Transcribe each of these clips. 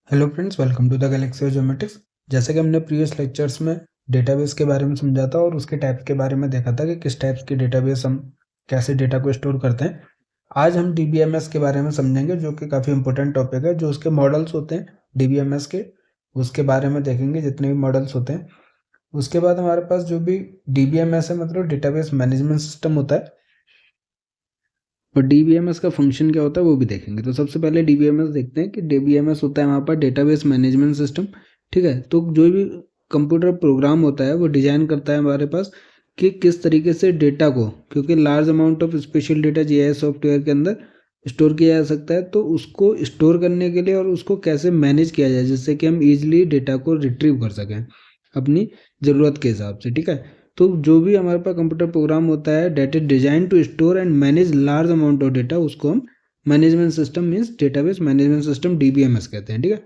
Hello friends, welcome to the galaxy of geometrics. जैसे कि हमने प्रीवियस लेक्चर्स में डेटाबेस के बारे में समझा था और उसके टाइप्स के बारे में देखा था कि किस टाइप्स की डेटाबेस हम कैसे डेटा को स्टोर करते हैं। आज हम डीबीएमएस के बारे में समझेंगे, जो कि काफ़ी इंपॉर्टेंट टॉपिक है। जो उसके मॉडल्स होते हैं डीबीएमएस के, उसके बारे में देखेंगे, जितने भी मॉडल्स होते हैं। उसके बाद हमारे पास जो भी डीबीएमएस है, मतलब डेटाबेस मैनेजमेंट सिस्टम होता है, और डीबीएमएस का फंक्शन क्या होता है वो भी देखेंगे। तो सबसे पहले डीबीएमएस देखते हैं कि डीबीएमएस होता है वहाँ पर डेटाबेस मैनेजमेंट सिस्टम। ठीक है, तो जो भी कंप्यूटर प्रोग्राम होता है वो डिजाइन करता है हमारे पास कि किस तरीके से डेटा को, क्योंकि large amount of special data GIS software के अंदर स्टोर किया जा सकता है, तो उसको स्टोर करने के लिए और उसको कैसे मैनेज किया जाए जिससे कि हम इजीली डेटा को रिट्रीव कर सकें अपनी ज़रूरत के हिसाब से। ठीक है, तो जो भी हमारे पास कंप्यूटर प्रोग्राम होता है that is design to store and manage large amount of data, उसको हम management system means database management system DBMS कहते हैं। ठीक है,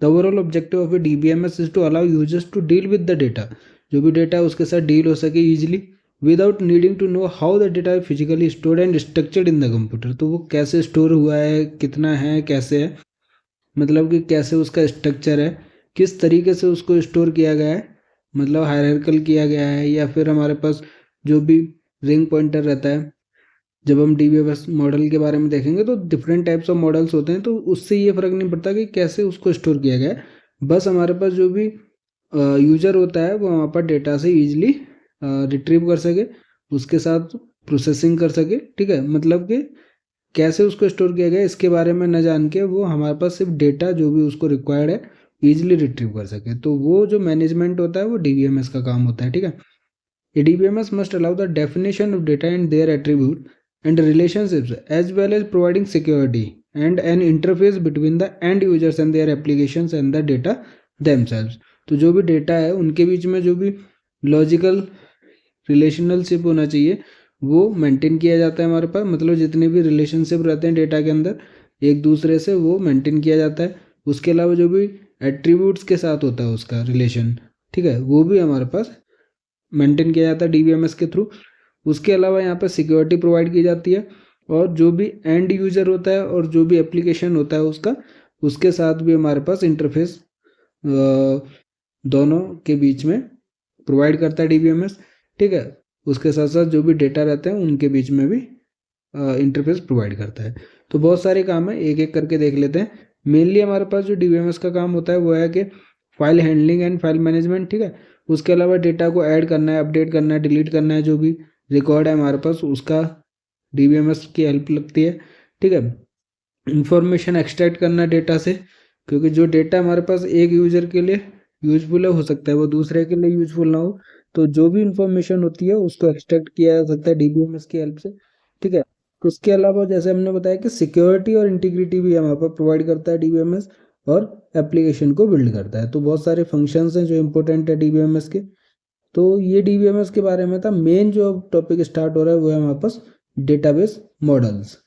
the overall objective of a DBMS is to allow users to deal with the data. जो भी data है उसके साथ डील हो सके easily without needing to know how the data physically stored and structured in the computer. तो वो कैसे स्टोर हुआ है, कितना है, कैसे है, मतलब कि कैसे उसका स्ट्रक्चर है, किस तरीके से उसको स्टोर किया गया है, मतलब हायरार्कल किया गया है, या फिर हमारे पास जो भी रिंग पॉइंटर रहता है। जब हम डीबीएमएस मॉडल के बारे में देखेंगे तो डिफरेंट टाइप्स ऑफ मॉडल्स होते हैं, तो उससे ये फर्क नहीं पड़ता कि कैसे उसको स्टोर किया गया है। बस हमारे पास जो भी यूजर होता है वो वहाँ पर डेटा से ईजिली रिट्रीव कर सके, उसके साथ प्रोसेसिंग कर सके। ठीक है, मतलब कि कैसे उसको स्टोर किया गया इसके बारे में न जान के वो हमारे पास सिर्फ डेटा जो भी उसको रिक्वायर्ड है ईजिली रिट्रीव कर सके। तो वो जो मैनेजमेंट होता है वो डीबीएमएस का काम होता है। ठीक है, a DBMS must allow the definition of data and their attribute and relationships as well as providing security and an interface between the end users and their applications and the data themselves. तो जो भी data है उनके बीच में जो भी logical relationship होना चाहिए वो मेंटेन किया जाता है हमारे पास, मतलब जितने भी रिलेशनशिप रहते हैं डेटा के अंदर एक दूसरे से वो मेंटेन किया जाता है। उसके अलावा जो भी एट्रीब्यूट्स के साथ होता है उसका रिलेशन, ठीक है, वो भी हमारे पास मेंटेन किया जाता है डीबीएमएस के थ्रू। उसके अलावा यहाँ पर सिक्योरिटी प्रोवाइड की जाती है, और जो भी एंड यूजर होता है और जो भी एप्लीकेशन होता है उसका, उसके साथ भी हमारे पास इंटरफेस दोनों के बीच में प्रोवाइड करता है डीबीएमएस। ठीक है, उसके साथ साथ जो भी डेटा रहते हैं उनके बीच में भी इंटरफेस प्रोवाइड करता है। तो बहुत सारे काम है, एक एक करके देख लेते हैं। मेनली हमारे पास जो डीबीएमएस का काम होता है वो है कि file handling and file management. ठीक है, उसके अलावा डेटा को ऐड करना है, अपडेट करना है, डिलीट करना है, जो भी रिकॉर्ड है हमारे पास उसका डीबीएमएस की हेल्प लगती है। ठीक है, इंफॉर्मेशन एक्सट्रैक्ट करना डेटा से, क्योंकि जो डेटा हमारे पास एक यूजर के लिए यूजफुल है हो सकता है वो दूसरे के लिए यूजफुल ना हो, तो जो भी इंफॉर्मेशन होती है उसको एक्सट्रैक्ट किया जा सकता है डीबीएमएस की हेल्प से। ठीक है, तो उसके अलावा जैसे हमने बताया कि सिक्योरिटी और इंटीग्रिटी भी हमारे पास प्रोवाइड करता है डीबीएमएस, और एप्लीकेशन को बिल्ड करता है। तो बहुत सारे फंक्शंस हैं जो इंपॉर्टेंट है डीबीएमएस के। तो ये डीबीएमएस के बारे में था। मेन जो टॉपिक स्टार्ट हो रहा है वो है हमारे पास database models.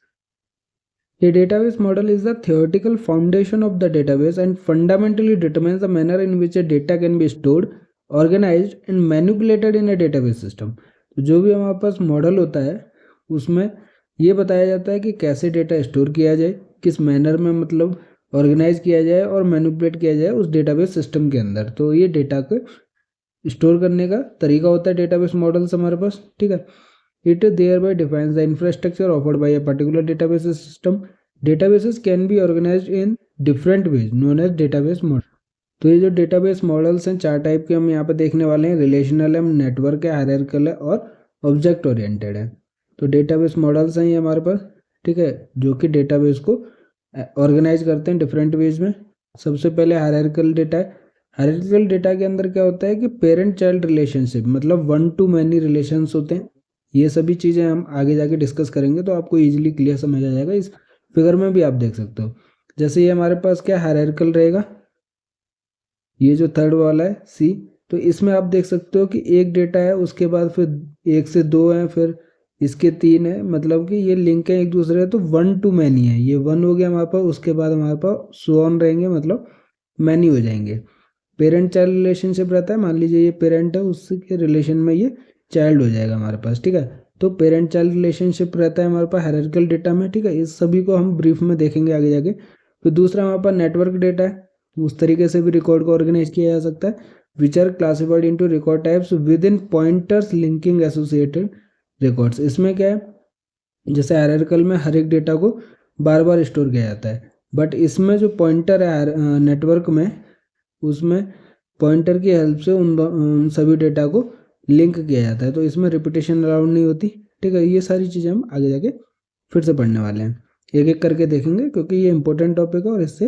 A database model is the theoretical foundation of the database and fundamentally determines the manner in which a data can be stored, organized and manipulated in a database system. तो जो भी हमारे पास model होता है उसमें ये बताया जाता है कि कैसे डेटा स्टोर किया जाए, किस मैनर में मतलब ऑर्गेनाइज किया जाए और मैनिपुलेट किया जाए उस डेटाबेस सिस्टम के अंदर। तो ये डेटा को स्टोर करने का तरीका होता है डेटाबेस मॉडल्स हमारे पास। ठीक है, it thereby defines the infrastructure offered by a particular database system. Databases can be organized in different ways known as database model. तो ये जो डेटाबेस मॉडल्स हैं चार टाइप के हम यहाँ पे देखने वाले हैं। रिलेशनल है, नेटवर्क है, हायरार्किकल है और ऑब्जेक्ट ओरिएंटेड है। तो डेटाबेस मॉडल्स हैं ये हमारे पास। ठीक है, जो कि डेटाबेस को ऑर्गेनाइज करते हैं डिफरेंट वेज में। सबसे पहले हायरार्किकल डेटा है। हायरार्किकल डेटा के अंदर क्या होता है कि पेरेंट चाइल्ड रिलेशनशिप, मतलब वन टू मैनी रिलेशंस होते हैं। ये सभी चीज़ें हम आगे जाके डिस्कस करेंगे तो आपको इजीली क्लियर समझ आ जाएगा। इस फिगर में भी आप देख सकते हो। जैसे ये हमारे पास क्या हायरार्किकल रहेगा, ये जो थर्ड वाला है सी, तो इसमें आप देख सकते हो कि एक डेटा है, उसके बाद फिर एक से दो है, फिर इसके तीन है, मतलब कि ये लिंक है एक दूसरे, तो वन टू मैनी है। ये वन हो गया हमारे पास, उसके बाद हमारे पास सो ऑन रहेंगे, मतलब मैनी हो जाएंगे। पेरेंट चाइल्ड रिलेशनशिप रहता है, मान लीजिए ये पेरेंट है, उसके रिलेशन में ये चाइल्ड हो जाएगा हमारे पास। ठीक है, तो पेरेंट चाइल्ड रिलेशनशिप रहता है हमारे पास हायरार्किकल डेटा में। ठीक है, इस सभी को हम ब्रीफ में देखेंगे आगे जाके। फिर दूसरा हमारे पास नेटवर्क डेटा है। उस तरीके से भी रिकॉर्ड को ऑर्गेनाइज किया जा सकता है, which are classified into record types within pointers linking associated records. इसमें क्या है, जैसे हायरार्किकल में हर एक डेटा को बार बार स्टोर किया जाता है, बट इसमें जो पॉइंटर है नेटवर्क में, उसमें पॉइंटर की हेल्प से उन सभी डेटा को लिंक किया जाता है, तो इसमें रिपीटेशन अलाउड नहीं होती। ठीक है, ये सारी चीज़ें हम आगे जाके फिर से पढ़ने वाले हैं, एक एक करके देखेंगे क्योंकि ये इंपॉर्टेंट टॉपिक है और इससे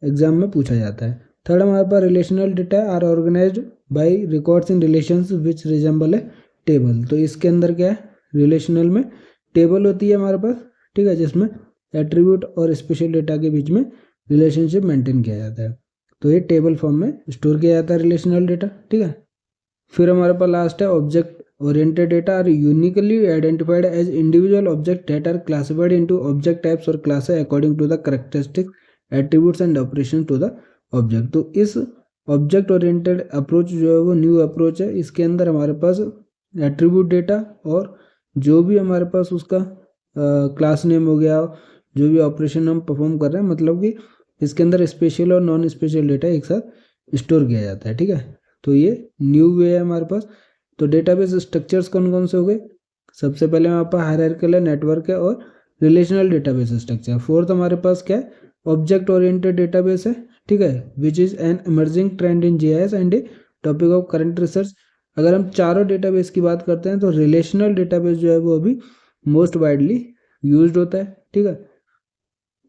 एग्जाम में पूछा जाता है। थर्ड हमारे पास relational data are organized by records in relations which resemble a table. तो इसके अंदर क्या है, रिलेशनल में टेबल होती है हमारे पास, ठीक है, जिसमें एट्रीब्यूट और स्पेशल डेटा के बीच में रिलेशनशिप मेंटेन किया जाता है, तो ये टेबल फॉर्म में स्टोर किया जाता है रिलेशनल डेटा। ठीक है, फिर हमारे पास लास्ट है object oriented data are uniquely identified as individual object that are classified into object types और classes according to the characteristics attributes and operation to the object. तो इस ऑब्जेक्ट ओरिएंटेड अप्रोच जो है वो न्यू अप्रोच है, इसके अंदर हमारे पास एट्रीब्यूट डेटा और जो भी हमारे पास उसका क्लास नेम हो गया, जो भी ऑपरेशन हम परफॉर्म कर रहे हैं, मतलब कि इसके अंदर स्पेशल और नॉन स्पेशल डेटा एक साथ स्टोर किया जाता है। ठीक है, तो ये न्यू वे है हमारे पास। तो डेटाबेस स्ट्रक्चर्स कौन कौन से हो गए, सबसे पहले हमारे पास हायरार्किकल है, नेटवर्क है और रिलेशनल डेटाबेस स्ट्रक्चर। फोर्थ हमारे पास क्या है, ऑब्जेक्ट ओरिएंटेड डेटाबेस है, ठीक है, which is an emerging trend in GIS and A topic of current research. अगर हम चारों डेटाबेस की बात करते हैं तो रिलेशनल डेटाबेस जो है वो अभी मोस्ट वाइडली यूज्ड होता है। ठीक है,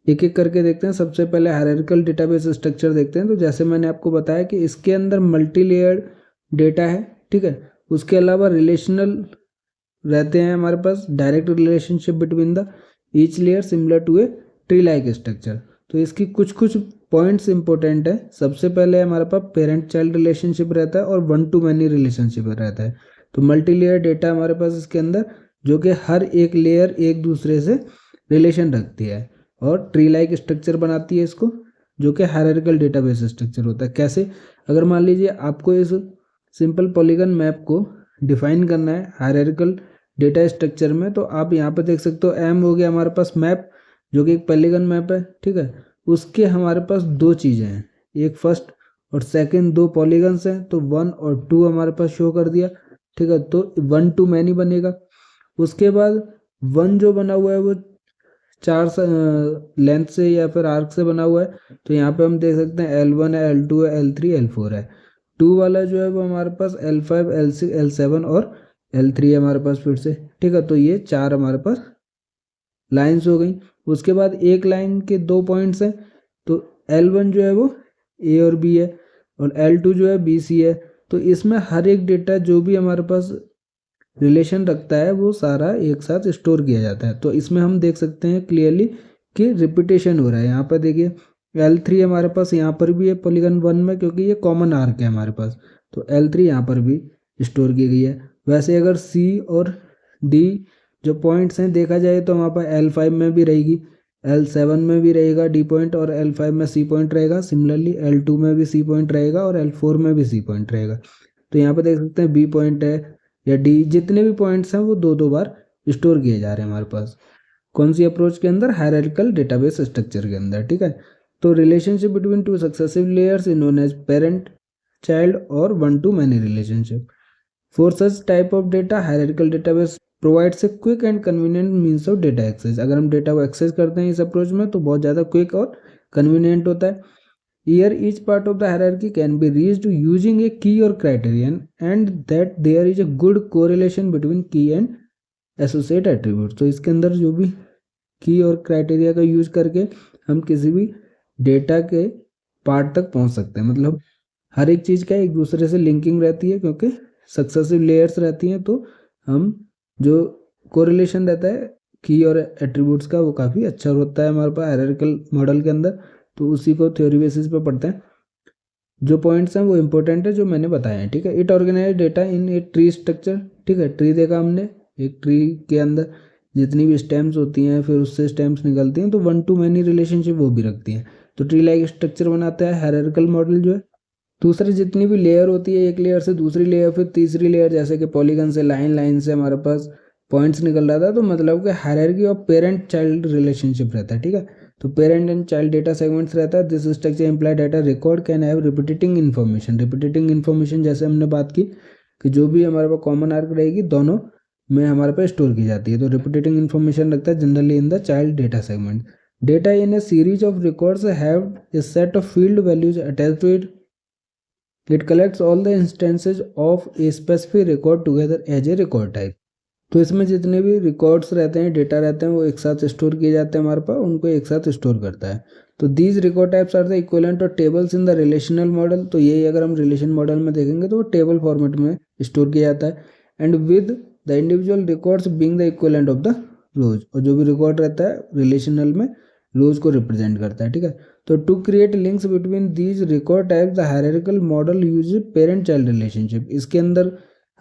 एक एक करके देखते हैं। सबसे पहले हायरार्किकल डेटाबेस स्ट्रक्चर देखते हैं। तो जैसे मैंने आपको बताया कि इसके अंदर मल्टी लेयर्ड डेटा है, ठीक है, उसके अलावा रिलेशनल रहते हैं हमारे पास, direct relationship between the each layer similar to a tree like structure. तो इसकी कुछ कुछ पॉइंट्स इंपॉर्टेंट है। सबसे पहले हमारे पास पेरेंट चाइल्ड रिलेशनशिप रहता है और वन टू मैनी रिलेशनशिप रहता है। तो मल्टी लेयर डेटा हमारे पास इसके अंदर, जो कि हर एक लेयर एक दूसरे से रिलेशन रखती है और ट्री लाइक स्ट्रक्चर बनाती है इसको, जो कि हायरार्किकल डेटाबेस स्ट्रक्चर होता है। कैसे, अगर मान लीजिए आपको इस सिंपल पॉलीगन मैप को डिफाइन करना है हायरार्किकल डेटा स्ट्रक्चर में, तो आप यहाँ पे देख सकते हो एम हो गया हमारे पास मैप, जो कि एक पॉलीगन मैप है। ठीक है, उसके हमारे पास दो चीज़ें हैं, एक फर्स्ट और सेकंड दो पॉलीगन्स हैं, तो 1 और 2 हमारे पास शो कर दिया। ठीक है, तो 1 to मैनी बनेगा। उसके बाद 1 जो बना हुआ है वो 4 लेंथ से या फिर आर्क से बना हुआ है, तो यहाँ पे हम देख सकते हैं L1 है, L2 है, L3 L4 है। 2 वाला जो है वो हमारे पास L5 L6 L7 और L3 है हमारे पास फिर से। ठीक है, तो ये 4 हमारे पास लाइन्स हो गई। उसके बाद एक लाइन के 2 पॉइंट्स हैं, तो L1 जो है वो A और B है और L2 जो है BC है। तो इसमें हर एक डेटा जो भी हमारे पास रिलेशन रखता है वो सारा एक साथ स्टोर किया जाता है। तो इसमें हम देख सकते हैं क्लियरली कि रिपीटेशन हो रहा है। यहाँ पर देखिए L3 हमारे पास यहाँ पर भी है पॉलीगन 1 में, क्योंकि ये कॉमन आर्क है हमारे पास, तो L3 यहाँ पर भी स्टोर की गई है। वैसे अगर C और D जो पॉइंट्स हैं देखा जाए तो वहाँ पर L5 में भी रहेगी, L7 में भी रहेगा D पॉइंट और L5 में C पॉइंट रहेगा। सिमिलरली L2 में भी C पॉइंट रहेगा और L4 में भी C पॉइंट रहेगा। तो यहाँ पर देख सकते हैं B पॉइंट है या डी, जितने भी पॉइंट्स हैं वो 2-2 बार स्टोर किए जा रहे हैं हमारे पास। कौन सी अप्रोच के अंदर, हायरार्किकल डेटाबेस स्ट्रक्चर के अंदर। ठीक है, तो relationship between 2 successive layers is known as parent child और 1 to many relationship. For such type of data hierarchical database provides a quick and convenient means of data access. अगर हम data को access करते हैं इस अप्रोच में तो बहुत ज़्यादा क्विक और कन्वीनियंट होता है। Here each part of the hierarchy can be reached using a key or criterion, and that there is a good correlation between key and associate attributes। तो इसके अंदर जो भी की और क्राइटेरिया का यूज करके हम किसी भी डेटा के पार्ट तक पहुंच सकते हैं। मतलब हर एक चीज़ का एक दूसरे से लिंकिंग रहती है, क्योंकि सक्सेसिव लेयर्स रहती हैं, तो हम जो कोरिलेशन रहता है की और एट्रीब्यूट्स का वो काफ़ी अच्छा होता है हमारे पास हायरार्किकल मॉडल के अंदर। तो उसी को थ्योरी बेसिस पे पढ़ते हैं। जो पॉइंट्स हैं वो इंपॉर्टेंट है जो मैंने बताए हैं। ठीक है, it organize data in a tree structure. ठीक है, ट्री देखा हमने, एक ट्री के अंदर जितनी भी स्टेम्स होती हैं फिर उससे स्टेम्स निकलती हैं, तो 1 to मैनी रिलेशनशिप वो भी रखती हैं। तो ट्री लाइक स्ट्रक्चर बनाता है हायरार्किकल मॉडल जो है। दूसरी जितनी भी लेयर होती है, एक लेयर से दूसरी लेयर फिर तीसरी लेयर, जैसे कि पॉलीगन से लाइन से हमारे पास पॉइंट्स निकल रहा था, तो मतलब कि hierarchy of parent child relationship रहता है। ठीक है, तो parent and child data segments रहता है। This structure imply data record can have repeating information. Repeating information जैसे हमने बात की कि जो भी हमारे पास कॉमन आर्क रहेगी दोनों में हमारे पास स्टोर की जाती है। तो रिपीटिंग इन्फॉर्मेशन रखता है generally in the child data segment. Data in a series of records have a set of field values attached to it. It collects all the instances of a specific record together as a record type. तो इसमें जितने भी records रहते हैं, data रहते हैं, वो एक साथ स्टोर किए जाते हैं हमारे पास, उनको एक साथ स्टोर करता है। तो these record types are the equivalent of tables in the relational model. तो यही अगर हम रिलेशन मॉडल में देखेंगे तो वो टेबल फॉर्मेट में स्टोर किया जाता है। And with the individual records being the equivalent of the rows. और जो भी रिकॉर्ड रहता है रिलेशनल में रोज को रिप्रेजेंट करता है, ठीक है। तो to create links between these record types the hierarchical model use parent child relationship. इसके अंदर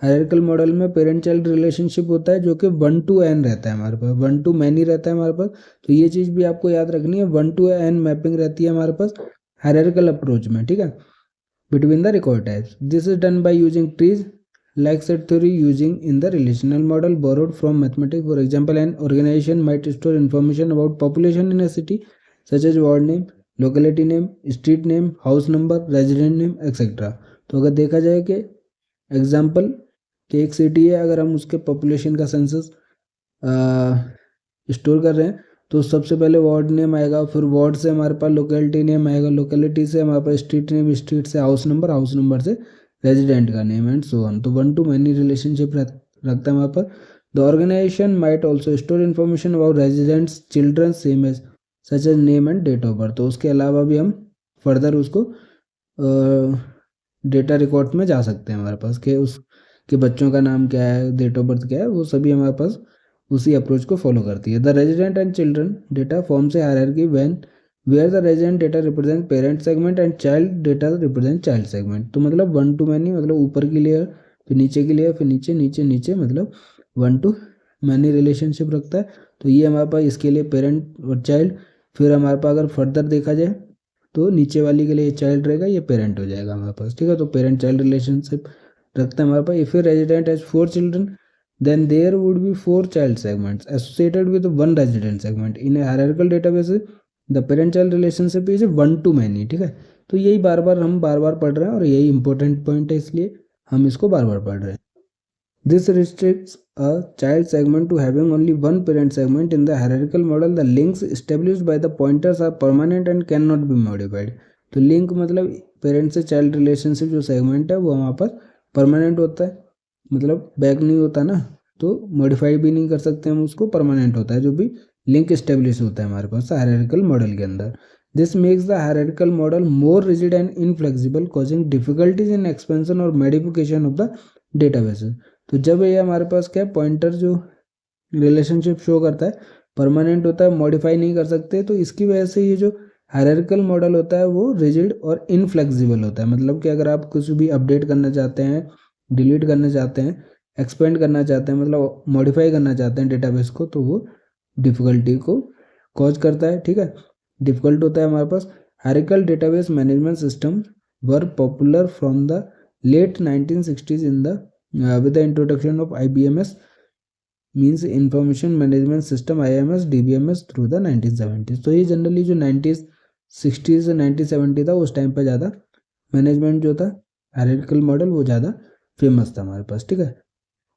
हायरार्किकल मॉडल में पेरेंट चाइल्ड रिलेशनशिप होता है जो कि 1 to n रहता है हमारे पास, 1 to many रहता है हमारे पास। तो ये चीज़ भी आपको याद रखनी है, 1 to n मैपिंग रहती है हमारे पास हायरार्किकल अप्रोच में, ठीक है, between the record types. This is done by using trees like set theory using in the relational model borrowed from mathematics. For example, an organization might store information about population in a city such as ward name, locality name, street name, house number, resident name, etc. तो अगर देखा जाए कि example कि एक city है, अगर हम उसके पॉपुलेशन का सेंसस स्टोर कर रहे हैं तो सबसे पहले वार्ड नेम आएगा, फिर वार्ड से हमारे पास लोकेलिटी नेम आएगा, लोकेलिटी से हमारे पास स्ट्रीट नेम, स्ट्रीट से हाउस नंबर, हाउस नंबर से रेजिडेंट का नेम एंड सो ऑन। तो 1 to many रिलेशनशिप रखता है वहाँ पर। The organization might also store information about residents children same as such as name and date of birth. तो उसके अलावा भी हम फर्दर उसको डेटा रिकॉर्ड में जा सकते हैं हमारे पास कि उसके बच्चों का नाम क्या है, डेट ऑफ बर्थ क्या है, वो सभी हमारे पास उसी अप्रोच को फॉलो करती है। The resident and children data forms a hierarchy when where the resident data represent parent segment and child data represent child segment. तो मतलब 1 to many मतलब ऊपर की लेयर, फिर नीचे की लेयर, फिर नीचे नीचे नीचे, मतलब 1 to many रिलेशनशिप रखता है। तो ये हमारे पास इसके लिए पेरेंट और चाइल्ड। फिर हमारे पास अगर फर्दर देखा जाए तो नीचे वाली के लिए चाइल्ड रहेगा, ये पेरेंट हो जाएगा हमारे पास, ठीक है। तो पेरेंट चाइल्ड रिलेशनशिप रखता है हमारे पास। If a resident has 4 children then there would be 4 child segments associated with 1 resident segment in a hierarchical database. The parent child relationship is 1 to many, ठीक है। तो यही बार बार पढ़ रहे हैं और यही इंपॉर्टेंट पॉइंट है, इसलिए हम इसको बार बार पढ़ रहे हैं। This restricts a child segment to having only one parent segment. In the hierarchical model, the links established by the pointers are permanent and cannot be modified. तो लिंक मतलब पेरेंट से चाइल्ड रिलेशनशिप जो segment है वो हमारे पास permanent होता है, मतलब बैक नहीं होता ना, तो मॉडिफाई भी नहीं कर सकते हम उसको, परमानेंट होता है जो भी लिंक एस्टेब्लिश होता है हमारे पास हायरार्किकल मॉडल के अंदर। This makes the hierarchical model more rigid and inflexible causing difficulties in expansion और मॉडिफिकेशन ऑफ द डेटाबेसेस। तो जब ये हमारे पास क्या पॉइंटर जो रिलेशनशिप शो करता है परमानेंट होता है, मॉडिफाई नहीं कर सकते, तो इसकी वजह से ये जो हायरार्किकल मॉडल होता है वो रिजिड और इनफ्लेक्सिबल होता है। मतलब कि अगर आप कुछ भी अपडेट करना चाहते हैं, डिलीट करना चाहते हैं, एक्सपेंड करना चाहते हैं, मतलब मॉडिफाई करना चाहते हैं डेटाबेस को, तो वो डिफ़िकल्टी को कॉज करता है, ठीक है, डिफ़िकल्ट होता है हमारे पास। Hierarchical database management system were popular from the late 1960s in the with the introduction of IBMS means information management system, IMS, DBMS through the 1970s। तो ये जनरली जो 1960s से 1970 था उस टाइम पर ज़्यादा मैनेजमेंट जो था हायरार्किकल मॉडल वो ज़्यादा फेमस था हमारे पास, ठीक है।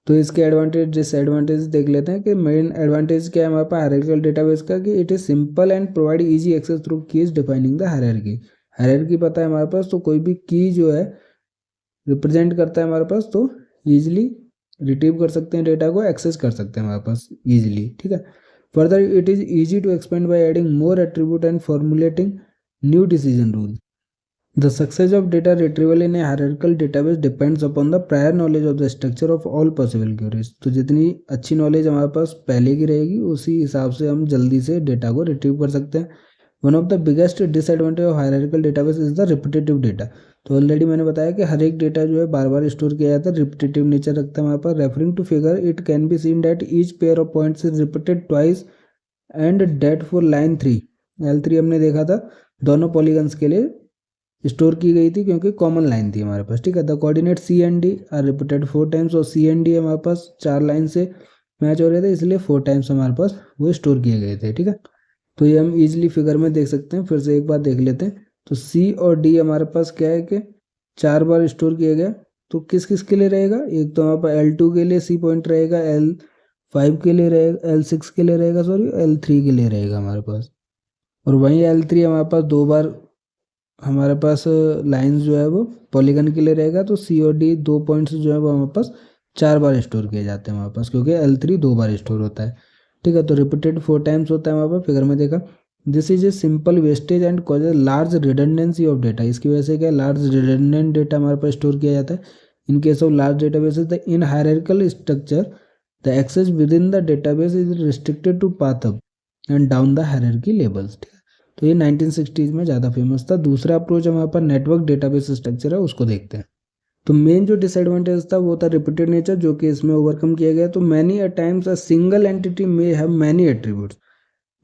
तो इसके एडवांटेज डिसएडवांटेज देख लेते हैं कि मेन एडवांटेज क्या है हमारे पास हायरार्किकल डेटाबेस का, कि it is simple and provide easy access through keys defining the hierarchy. Hierarchy पता है हमारे पास, तो कोई भी की जो है रिप्रेजेंट करता है हमारे पास, तो ईजिली रिट्रीव कर सकते हैं, डेटा को एक्सेस कर सकते हैं हमारे पास ईजिली, ठीक है। Further it is easy to expand by adding more attribute and formulating new decision rule. The success of data retrieval in a hierarchical database depends upon the prior knowledge of the structure of all possible queries. तो जितनी अच्छी knowledge हमारे पास पहले की रहेगी उसी हिसाब से हम जल्दी से डेटा को रिट्रीव कर सकते हैं। One of the biggest disadvantage of hierarchical database is the repetitive data. तो ऑलरेडी मैंने बताया कि हर एक डेटा जो है बार बार स्टोर किया जाता है, रिपीटेटिव नेचर रखता है हमारे पास। Referring to figure it can be seen that each pair of points is repeated twice and that for line 3 L3 हमने देखा था दोनों पॉलीगन्स के लिए स्टोर की गई थी क्योंकि कॉमन लाइन थी हमारे पास, ठीक है। The coordinate C and D are repeated 4 times, और C and D हमारे पास 4 लाइन से मैच हो रहे थे, इसलिए 4 times हमारे पास वो स्टोर किए गए थे, ठीक है। तो ये हम इजीली फिगर में देख सकते हैं। फिर से एक बार देख लेते हैं। तो सी और डी हमारे पास क्या है कि 4 बार स्टोर किया गया। तो किस किस के लिए रहेगा, एक तो हमारे पास L2 के लिए सी पॉइंट रहेगा, L5 के लिए रहेगा, L6 के लिए रहेगा, सॉरी L3 के लिए रहेगा हमारे पास। और वहीं L3 हमारे पास 2 बार हमारे पास लाइंस जो है वो पॉलीगन के लिए रहेगा। तो सी और डी 2 पॉइंट्स जो है वो हमारे पास 4 बार स्टोर किए जाते हैं हमारे पास, क्योंकि L3 2 बार स्टोर होता है। ठीक है, तो रिपीटेड 4 टाइम्स होता है हमारे पास, फिगर में देखा। This is a simple wastage and causes large redundancy of data. इसकी वजह से क्या, लार्ज रिडंडेंट डेटा हमारे पास स्टोर किया जाता है। In case of large databases the in hierarchical structure the access with in the database is restricted to path up and down the hierarchy levels. तो ये 1960s में ज़्यादा फेमस था। दूसरा अप्रोच हमारे पास नेटवर्क डेटाबेस स्ट्रक्चर है, उसको देखते हैं। तो मेन जो डिसएडवांटेज था वो था रिपीटेड नेचर, जो कि इसमें ओवरकम किया गया। तो many a times a single entity may have many attributes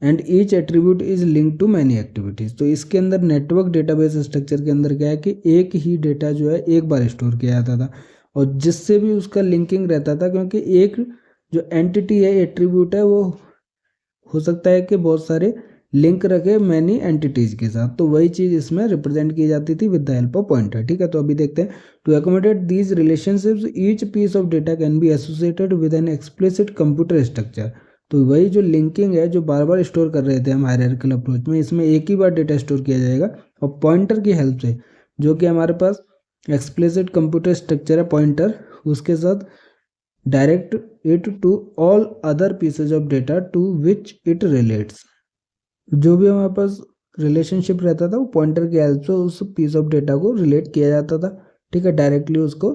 and each attribute is link to many activities. तो इसके अंदर नेटवर्क डेटाबेस स्ट्रक्चर के अंदर क्या है कि एक ही डेटा जो है एक बार स्टोर किया जाता था, और जिससे भी उसका लिंकिंग रहता था, क्योंकि एक जो एंटिटी है, एट्रीब्यूट है, वो हो सकता है कि बहुत सारे लिंक रखे मैनी एंटिटीज के साथ। तो वही चीज इसमें रिप्रेजेंट की जाती थी with the help of pointer. ठीक है, तो अभी देखते हैं। To accommodate these relationships each piece of data can be associated with an explicit computer structure. तो वही जो लिंकिंग है, जो बार बार स्टोर कर रहे थे हम हायरार्किकल अप्रोच में, इसमें एक ही बार डेटा स्टोर किया जाएगा और पॉइंटर की हेल्प से, जो कि हमारे पास एक्सप्लिसिट कंप्यूटर स्ट्रक्चर है पॉइंटर, उसके साथ direct it to all other pieces of data to which it relates. जो भी हमारे पास रिलेशनशिप रहता था वो पॉइंटर की हेल्प से उस पीस ऑफ डेटा को रिलेट किया जाता था। ठीक है, डायरेक्टली उसको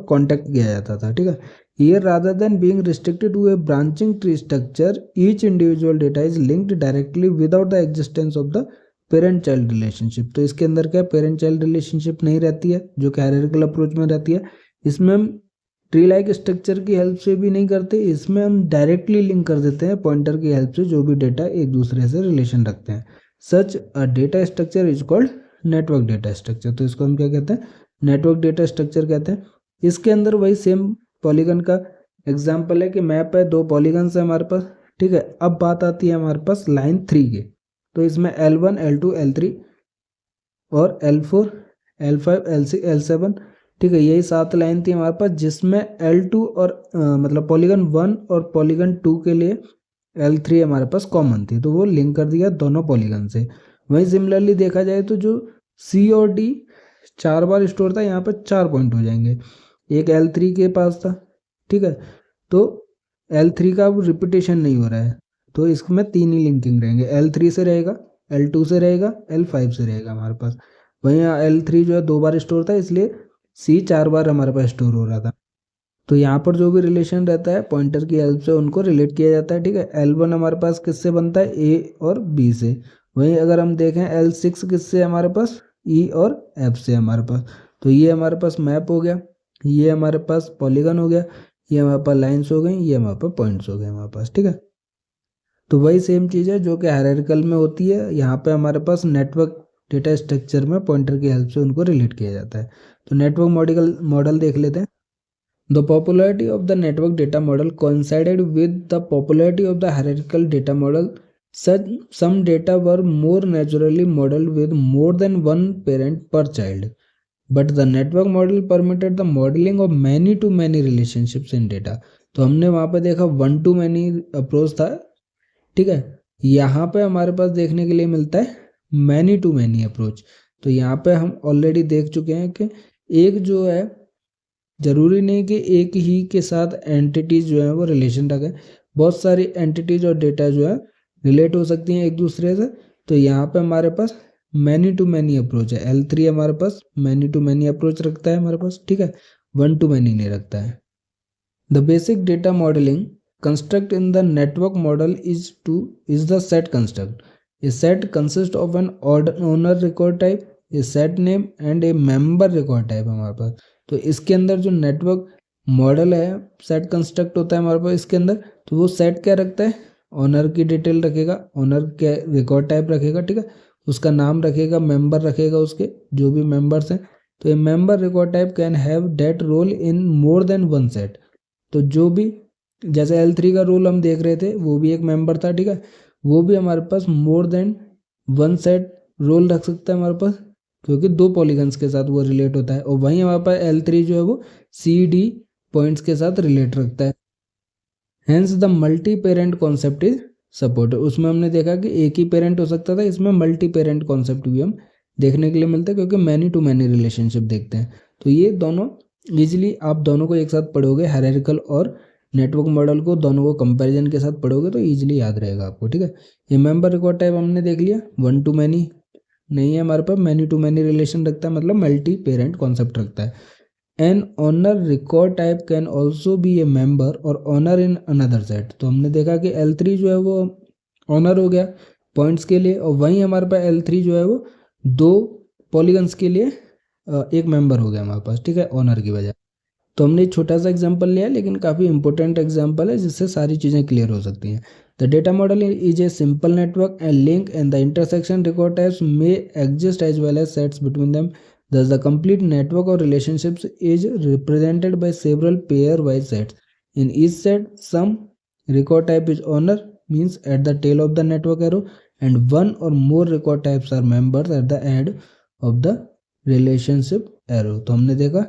कांटेक्ट किया जाता था। ठीक है, here rather than being restricted to a branching tree structure each individual data is linked directly without the existence of the parent child relationship. तो इसके अंदर क्या, पेरेंट चाइल्ड रिलेशनशिप नहीं रहती है, जो कि हायरार्किकल अप्रोच में रहती है। इसमें हम ट्री लाइक स्ट्रक्चर की हेल्प से भी नहीं करते, इसमें हम डायरेक्टली लिंक कर देते हैं पॉइंटर की हेल्प से, जो भी डेटा एक दूसरे से रिलेशन रखते हैं। Such a data structure is called network data structure. तो इसको हम क्या कहते हैं, नेटवर्क डेटा स्ट्रक्चर कहते हैं। इसके अंदर वही सेम पॉलीगन का एग्जाम्पल है कि मैप है, 2 पॉलीगन है हमारे पास। ठीक है, अब बात आती है हमारे पास लाइन 3 के। तो इसमें L1, L2, L3 और L4, L5, L6, L7, ठीक है, यही 7 लाइन थी हमारे पास, जिसमें L2 और मतलब पॉलीगन 1 और पॉलीगन 2 के लिए L3 हमारे पास कॉमन थी, तो वो लिंक कर दिया दोनों पॉलीगन से। वहीं सिमिलरली देखा जाए तो जो C और D 4 बार स्टोर था, यहाँ पर 4 पॉइंट हो जाएंगे। एक L3 के पास था, ठीक है, तो L3 का अब रिपीटेशन नहीं हो रहा है, तो इसमें 3 ही लिंकिंग रहेंगे। L3 से रहेगा, L2 से रहेगा, L5 से रहेगा हमारे पास। वहीं L3 जो है 2 बार स्टोर था, इसलिए C 4 बार हमारे पास स्टोर हो रहा था। तो यहाँ पर जो भी रिलेशन रहता है पॉइंटर की हेल्प से उनको रिलेट किया जाता है। ठीक है, L1 हमारे पास किससे बनता है, A और B से। वहीं अगर हम देखें L6 किससे हमारे पास, E और F से हमारे पास। तो ये हमारे पास मैप हो गया, ये हमारे पास पॉलीगन हो गया, ये हमारे पास लाइन्स हो गई, ये हमारे पास पॉइंट्स हो गए हमारे पास। ठीक है, तो वही सेम चीज़ है जो कि हायरार्किकल में होती है। यहाँ पे हमारे पास नेटवर्क डेटा स्ट्रक्चर में पॉइंटर की हेल्प से उनको रिलेट किया जाता है। तो नेटवर्क मॉडल देख लेते हैं। The popularity of the network data model coincided with the popularity of the hierarchical data model. Some data were more naturally modeled with more than one parent per child, but the network model permitted the modeling of many to many relationships in data. तो हमने वहाँ पे देखा 1 to many approach था। ठीक है, यहाँ पे हमारे पास देखने के लिए मिलता है मैनी टू मैनी अप्रोच। तो यहाँ पे हम ऑलरेडी देख चुके हैं कि एक जो है, जरूरी नहीं कि एक ही के साथ एंटिटीज जो है वो रिलेशन रखे, बहुत सारी एंटिटीज और डेटा जो है रिलेट हो सकती हैं एक दूसरे से। तो यहाँ पे हमारे पास मैनी टू मैनी अप्रोच है। L3 हमारे पास मैनी टू मैनी अप्रोच रखता है हमारे पास। ठीक है, 1 to many नहीं रखता है। The basic data modelling construct in the network model is the set construct. A set consists of an owner record type, a set name and a member record type हमारे पास। तो इसके अंदर जो network model है, set construct होता है हमारे पास इसके अंदर। तो वो सेट क्या रखता है, ओनर की डिटेल रखेगा, ओनर के रिकॉर्ड टाइप रखेगा, ठीक है, उसका नाम रखेगा, मेंबर रखेगा, उसके जो भी मेंबर्स हैं। तो ये member record type can have that role in more than one set. तो जो भी, जैसे L3 का रोल हम देख रहे थे, वो भी एक मेंबर था। ठीक है, वो भी हमारे पास more than one set role रख सकता है हमारे पास, क्योंकि 2 पॉलीगन्स के साथ वो रिलेट होता है। और वहीं हमारे पास L3 जो है वो CD पॉइंट्स के साथ रिलेट रखता है। Hence the multi parent concept is support. उसमें हमने देखा कि एक ही पेरेंट हो सकता था, इसमें मल्टी पेरेंट कॉन्सेप्ट भी हम देखने के लिए मिलता है, क्योंकि मैनी टू मैनी रिलेशनशिप देखते हैं। तो ये दोनों ईजिली आप दोनों को एक साथ पढ़ोगे, हायरार्किकल और नेटवर्क मॉडल को दोनों को कंपैरिजन के साथ पढ़ोगे तो ईजिली याद रहेगा आपको, ठीक है। ये मेंबर रिकॉर्ड टाइप हमने देख लिया, वन टू मैनी नहीं है हमारे पास, मैनी टू मैनी रिलेशन रखता है, मतलब मल्टी पेरेंट कॉन्सेप्ट रखता है। An owner record type can also be a member और ऑनर इन अनदर सेट। तो हमने देखा कि L3 जो है वो ऑनर हो गया पॉइंट्स के लिए, और वहीं हमारे पास L3 जो है वो 2 पॉलीगन्स के लिए एक मेंबर हो गया हमारे पास, ठीक है, ऑनर की वजह। तो हमने एक छोटा सा एग्जांपल लिया, लेकिन काफ़ी इंपॉर्टेंट एग्जांपल है जिससे सारी चीज़ें क्लियर हो सकती हैं। The data model is a simple network and link and the intersection record types may exist as well as sets between them. Thus, the complete network of relationships is represented by several pair-wise sets. In each set, some record type is owner, means at the tail of the network arrow, and one or more record types are members at the end of the relationship arrow. तो हमने देखा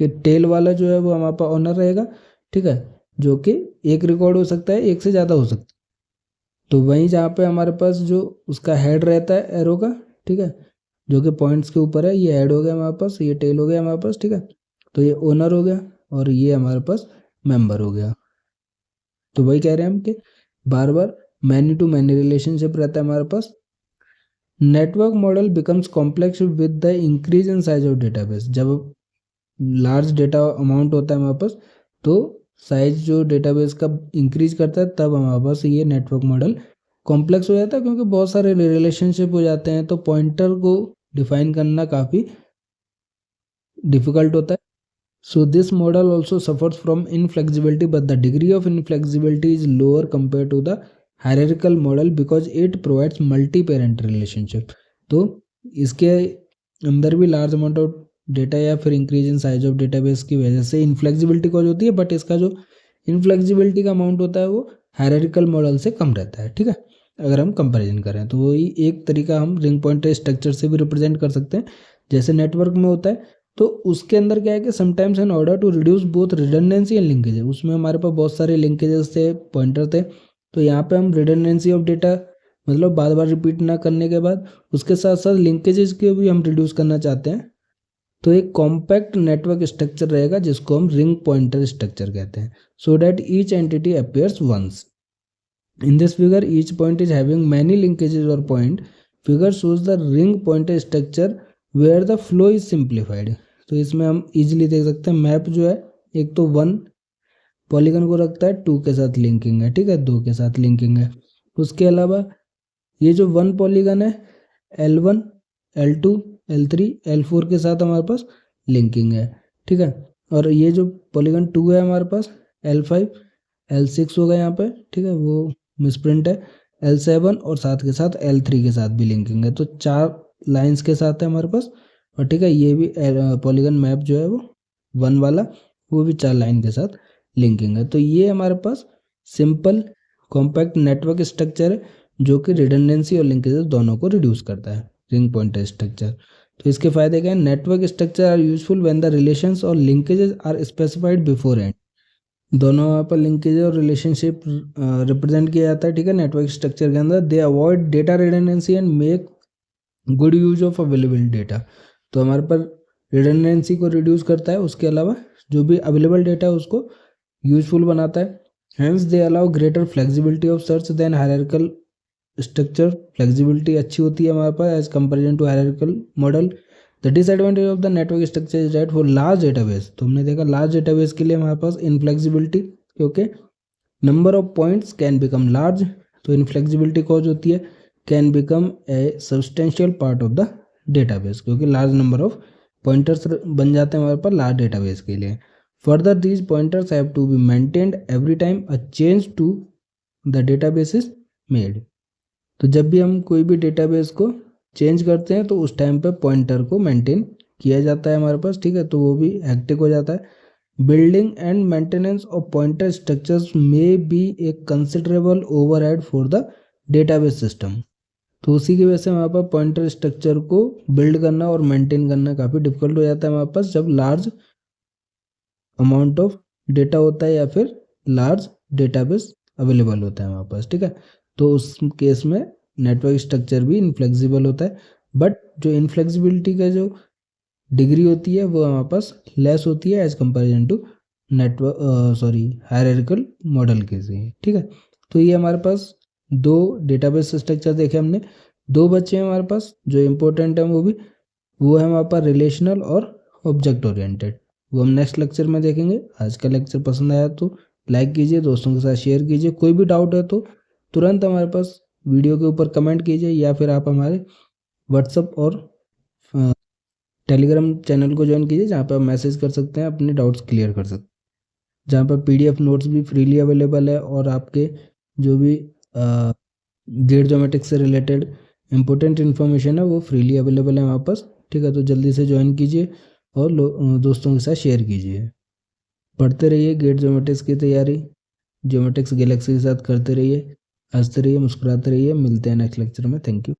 कि tell वाला जो है वो हमारे पास honour रहेगा, ठीक है, जो कि एक रिकॉर्ड हो सकता है, एक से ज़्यादा हो सकता है। तो वहीं जहाँ पे हमारे पास जो उसका हेड रहता है एरो का, ठीक है, जो कि पॉइंट्स के ऊपर है, ये हेड हो गया हमारे पास, ये टेल हो गया हमारे पास, ठीक है। तो ये ओनर हो गया और ये हमारे पास मेंबर हो गया। तो वही कह रहे हैं हम कि बार बार मैनी टू मैनी रिलेशनशिप रहता है हमारे पास। Network model becomes complex with the increase in size of database. जब लार्ज डेटा अमाउंट होता है हमारे पास, तो साइज जो डेटाबेस का इंक्रीज करता है, तब हमारे पास ये नेटवर्क मॉडल कॉम्प्लेक्स हो जाता है, क्योंकि बहुत सारे रिलेशनशिप हो जाते हैं, तो पॉइंटर को डिफाइन करना काफ़ी डिफिकल्ट होता है। So this model also suffers from inflexibility, but the degree of inflexibility is lower compare to the hierarchical model because it provides multi parent relationship. तो इसके अंदर भी लार्ज अमाउंट ऑफ डेटा या फिर increase in size of database की वजह से inflexibility cause होती है, बट इसका जो इनफ्लेक्सिबिलिटी का अमाउंट होता है वो हायरार्किकल मॉडल से कम रहता है, ठीक है, अगर हम कंपैरिजन करें। तो वही एक तरीका हम रिंग पॉइंटर स्ट्रक्चर से भी रिप्रेजेंट कर सकते हैं, जैसे नेटवर्क में होता है। तो उसके अंदर क्या है कि sometimes in order to reduce both redundancy and linkage, उसमें हमारे पास बहुत सारे लिंकेजेस थे, पॉइंटर थे, तो यहाँ पे हम रिडंडेंसी ऑफ डेटा, मतलब बार बार रिपीट ना करने के बाद उसके साथ साथ लिंकेजेस के भी हम रिड्यूस करना चाहते हैं, तो एक कॉम्पैक्ट नेटवर्क स्ट्रक्चर रहेगा जिसको हम रिंग पॉइंटर स्ट्रक्चर कहते हैं। So that each entity appears once in this figure, each point is having many linkages or point. Figure shows the ring pointer structure where the flow is simplified. तो इसमें हम easily देख सकते हैं map जो है, एक तो 1 पॉलीगन को रखता है, 2 के साथ लिंकिंग है, ठीक है, 2 के साथ लिंकिंग है। उसके अलावा ये जो 1 पॉलीगन है, L1 L2 L3 L4 के साथ हमारे पास लिंकिंग है, ठीक है। और ये जो पॉलीगन 2 है हमारे पास L5 L6 होगा यहाँ पे, ठीक है, वो मिसप्रिंट है, L7 और साथ के साथ L3 के साथ भी लिंकिंग है। तो 4 लाइंस के साथ है हमारे पास, और ठीक है, ये भी पॉलीगन मैप जो है वो 1 वाला, वो भी 4 लाइन के साथ लिंकिंग है। तो ये हमारे पास सिंपल कॉम्पैक्ट नेटवर्क स्ट्रक्चर है जो कि रिडंडेंसी और लिंकेजेस दोनों को रिड्यूस करता है, रिंग पॉइंटर स्ट्रक्चर। तो इसके फायदे क्या है? Network structure are useful when the relations और linkages are specified beforehand. दोनों यहाँ पर लिंकेज और रिलेशनशिप रिप्रेजेंट किया जाता है, ठीक है, नेटवर्क स्ट्रक्चर के अंदर। दे avoid data redundancy and make good use of available data. तो हमारे पर रिडंडेंसी को रिड्यूस करता है, उसके अलावा जो भी अवेलेबल डेटा है उसको यूजफुल बनाता है। Hence they allow greater flexibility of search than hierarchical structure. Flexibility अच्छी होती है हमारे पास as comparison to hierarchical model. The disadvantage of the network structure is that for large database, तो हमने देखा लार्ज डेटाबेस के लिए हमारे पास इनफ्लेक्सिबिलिटी, क्योंकि number of points can become large, तो इनफ्लेक्सिबिलिटी कॉज होती है, can become a substantial part of the database, क्योंकि लार्ज नंबर ऑफ पॉइंटर्स बन जाते हैं हमारे पास लार्ज डेटाबेस के लिए। Further these pointers have to be maintained every time a change to the database is made. तो जब भी हम कोई भी डेटाबेस को चेंज करते हैं तो उस टाइम पे पॉइंटर को मेंटेन किया जाता है हमारे पास, ठीक है, तो वो भी हेक्टिक हो जाता है। Building and maintenance of pointer structures may be A considerable overhead for the database system. तो उसी की वजह से हमारे पास पॉइंटर स्ट्रक्चर को बिल्ड करना और मेंटेन करना काफ़ी डिफिकल्ट हो जाता है हमारे पास, जब लार्ज अमाउंट ऑफ डेटा होता है या फिर लार्ज डेटाबेस अवेलेबल होता है हमारे पास, ठीक है। तो उस केस में नेटवर्क स्ट्रक्चर भी इनफ्लेक्सिबल होता है, बट जो इनफ्लेक्सिबिलिटी का जो डिग्री होती है वो हमारे पास लेस होती है as comparison to network hierarchical model के से, ठीक है। तो ये हमारे पास दो डेटाबेस स्ट्रक्चर देखे हमने, दो बच्चे हैं हमारे पास जो इम्पोर्टेंट है, वो है हमारे पास रिलेशनल और ऑब्जेक्ट ओरिएंटेड। वो हम नेक्स्ट लेक्चर में देखेंगे। आज का लेक्चर पसंद आया तो लाइक कीजिए, दोस्तों के साथ शेयर कीजिए। कोई भी डाउट है तो तुरंत हमारे पास वीडियो के ऊपर कमेंट कीजिए, या फिर आप हमारे व्हाट्सअप और टेलीग्राम चैनल को ज्वाइन कीजिए, जहाँ पर आप मैसेज कर सकते हैं, अपने डाउट्स क्लियर कर सकते हैं, जहाँ पर PDF नोट्स भी फ्रीली अवेलेबल है, और आपके जो भी गेट ज्योमेट्रिक्स से रिलेटेड इंपॉर्टेंट इन्फॉर्मेशन है वो फ्रीली अवेलेबल है वहाँ पास, ठीक है। तो जल्दी से ज्वाइन कीजिए और दोस्तों के साथ शेयर कीजिए। पढ़ते रहिए, गेट ज्योमेट्रिक्स की तैयारी ज्योमेट्रिक्स गैलेक्सी के साथ करते रहिए, हंसते रहिए, मुस्कुराते रहिए। मिलते हैं नेक्स्ट लेक्चर में। Thank you.